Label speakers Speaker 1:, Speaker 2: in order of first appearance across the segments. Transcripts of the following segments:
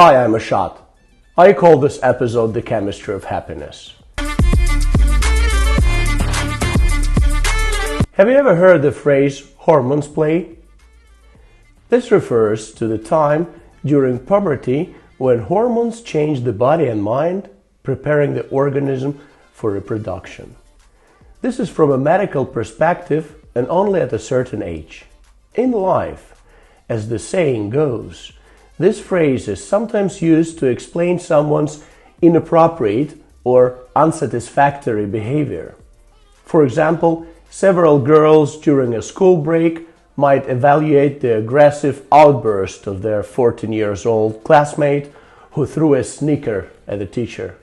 Speaker 1: Hi, I'm Ashad. I call this episode The Chemistry of Happiness. Have you ever heard the phrase hormones play? This refers to the time during puberty when hormones change the body and mind, preparing the organism for reproduction. This is from a medical perspective and only at a certain age. In life, as the saying goes, this phrase is sometimes used to explain someone's inappropriate or unsatisfactory behavior. For example, several girls during a school break might evaluate the aggressive outburst of their 14-year-old classmate who threw a sneaker at the teacher.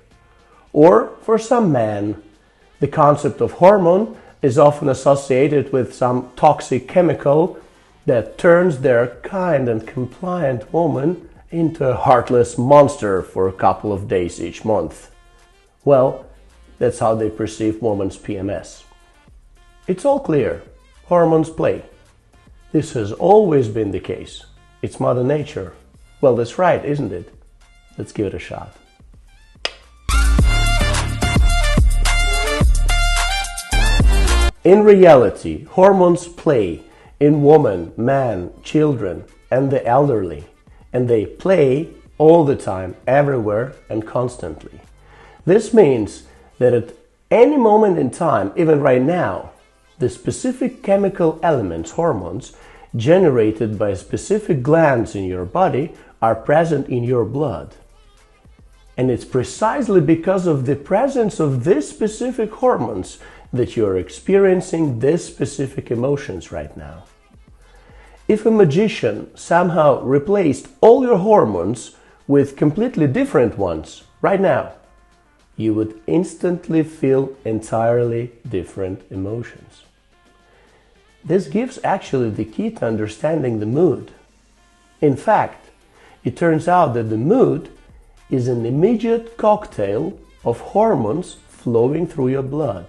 Speaker 1: Or for some men, the concept of hormone is often associated with some toxic chemical that turns their kind and compliant woman into a heartless monster for a couple of days each month. Well, that's how they perceive women's PMS. It's all clear. Hormones play. This has always been the case. It's Mother Nature. Well, that's right, isn't it? Let's give it a shot. In reality, hormones play in women, men, children, and the elderly. And they play all the time, everywhere, and constantly. This means that at any moment in time, even right now, the specific chemical elements, hormones, generated by specific glands in your body are present in your blood. And it's precisely because of the presence of these specific hormones that you're experiencing these specific emotions right now. If a magician somehow replaced all your hormones with completely different ones right now, you would instantly feel entirely different emotions. This gives actually the key to understanding the mood. In fact, it turns out that the mood is an immediate cocktail of hormones flowing through your blood.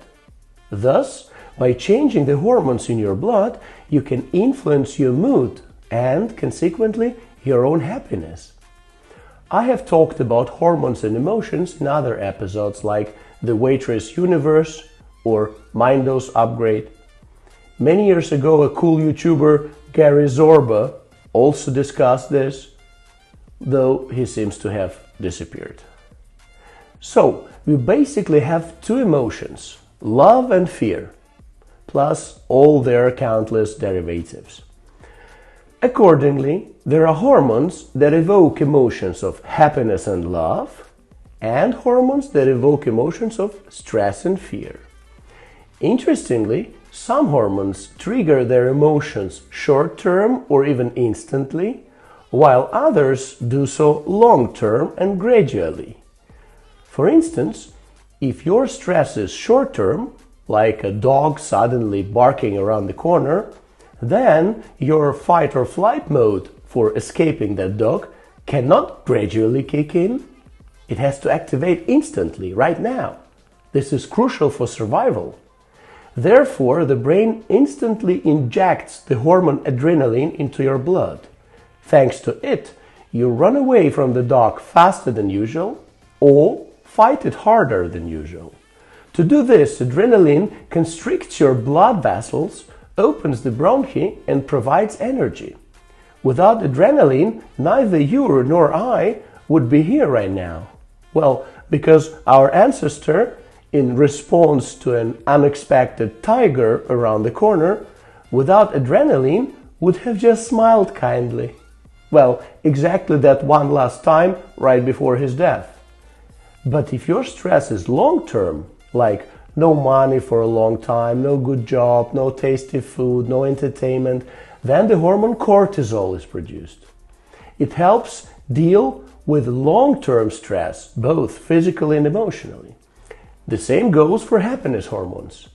Speaker 1: Thus, by changing the hormones in your blood, you can influence your mood and, consequently, your own happiness. I have talked about hormones and emotions in other episodes like The Waitress Universe or Mindos Upgrade. Many years ago, a cool YouTuber, Gary Zorba, also discussed this, though he seems to have disappeared. So, we basically have two emotions, love and fear, plus all their countless derivatives. Accordingly, there are hormones that evoke emotions of happiness and love, and hormones that evoke emotions of stress and fear. Interestingly, some hormones trigger their emotions short-term or even instantly, while others do so long-term and gradually. For instance, if your stress is short-term, like a dog suddenly barking around the corner, then your fight or flight mode for escaping that dog cannot gradually kick in. It has to activate instantly, right now. This is crucial for survival. Therefore, the brain instantly injects the hormone adrenaline into your blood. Thanks to it, you run away from the dog faster than usual or fight it harder than usual. To do this, adrenaline constricts your blood vessels, opens the bronchi, and provides energy. Without adrenaline, neither you nor I would be here right now. Well, because our ancestor, in response to an unexpected tiger around the corner, without adrenaline, would have just smiled kindly. Well, exactly that one last time right before his death. But if your stress is long-term, like no money for a long time, no good job, no tasty food, no entertainment, then the hormone cortisol is produced. It helps deal with long-term stress, both physically and emotionally. The same goes for happiness hormones.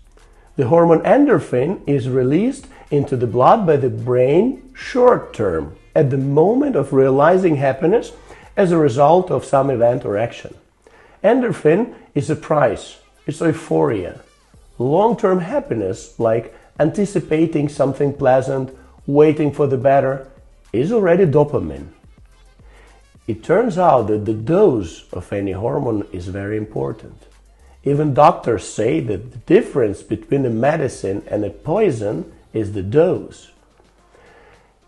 Speaker 1: The hormone endorphin is released into the blood by the brain short-term, at the moment of realizing happiness as a result of some event or action. Endorphin is a price, it's euphoria. Long-term happiness, like anticipating something pleasant, waiting for the better, is already dopamine. It turns out that the dose of any hormone is very important. Even doctors say that the difference between a medicine and a poison is the dose.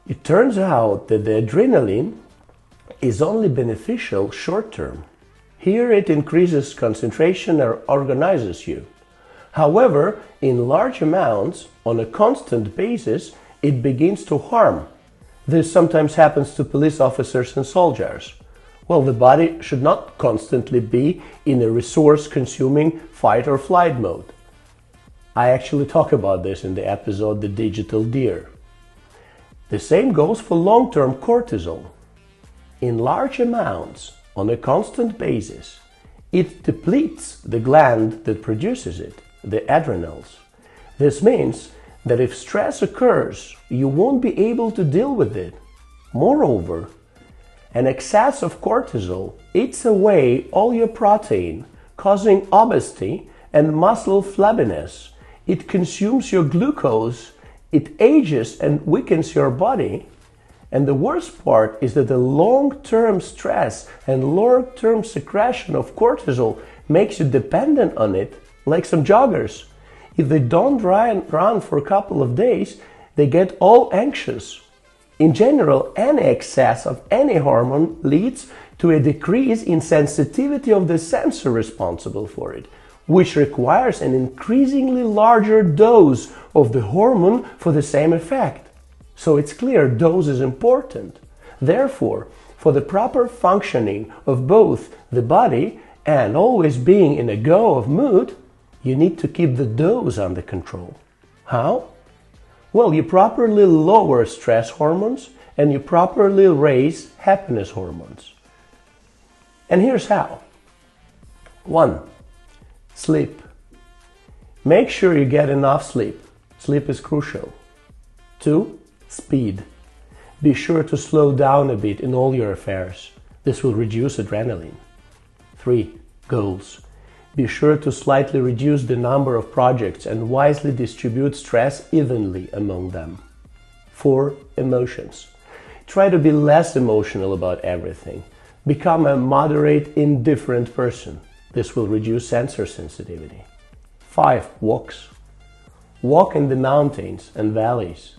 Speaker 1: It turns out that the adrenaline is only beneficial short term. Here it increases concentration or organizes you. However, in large amounts, on a constant basis, it begins to harm. This sometimes happens to police officers and soldiers. Well, the body should not constantly be in a resource-consuming fight or flight mode. I actually talk about this in the episode The Digital Deer. The same goes for long-term cortisol. In large amounts, on a constant basis, it depletes the gland that produces it, the adrenals. This means that if stress occurs, you won't be able to deal with it. Moreover, an excess of cortisol eats away all your protein, causing obesity and muscle flabbiness. It consumes your glucose, it ages and weakens your body. And the worst part is that the long-term stress and long-term secretion of cortisol makes you dependent on it, like some joggers. If they don't run for a couple of days, they get all anxious. In general, any excess of any hormone leads to a decrease in sensitivity of the sensor responsible for it, which requires an increasingly larger dose of the hormone for the same effect. So it's clear dose is important. Therefore, for the proper functioning of both the body and always being in a go of mood, you need to keep the dose under control. How? Well, you properly lower stress hormones and you properly raise happiness hormones. And here's how. 1. Sleep. Make sure you get enough sleep. Sleep is crucial. 2. Speed. Be sure to slow down a bit in all your affairs. This will reduce adrenaline. 3. Goals. Be sure to slightly reduce the number of projects and wisely distribute stress evenly among them. 4. Emotions. Try to be less emotional about everything. Become a moderate, indifferent person. This will reduce sensor sensitivity. 5. Walks. Walk in the mountains and valleys,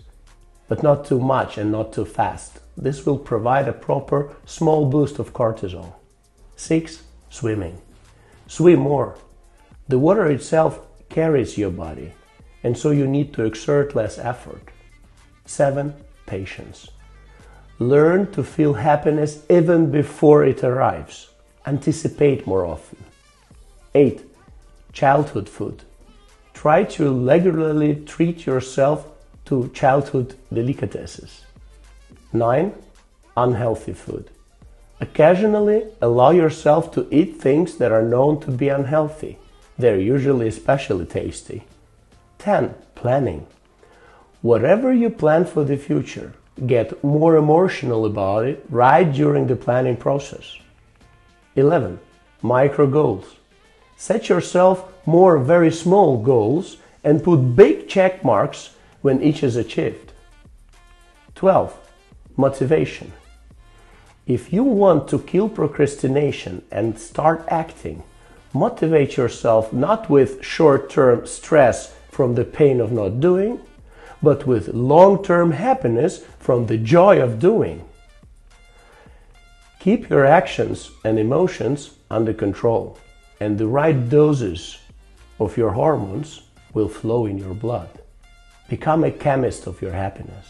Speaker 1: but not too much and not too fast. This will provide a proper small boost of cortisol. 6. Swimming. Swim more. The water itself carries your body, and so you need to exert less effort. 7. Patience. Learn to feel happiness even before it arrives. Anticipate more often. 8. Childhood food. Try to regularly treat yourself to childhood delicatesses. 9. Unhealthy food. Occasionally, allow yourself to eat things that are known to be unhealthy. They're usually especially tasty. 10. Planning. Whatever you plan for the future, get more emotional about it right during the planning process. 11. Micro goals. Set yourself more very small goals and put big check marks when each is achieved. 12. Motivation. If you want to kill procrastination and start acting, motivate yourself not with short-term stress from the pain of not doing, but with long-term happiness from the joy of doing. Keep your actions and emotions under control, and the right doses of your hormones will flow in your blood. Become a chemist of your happiness.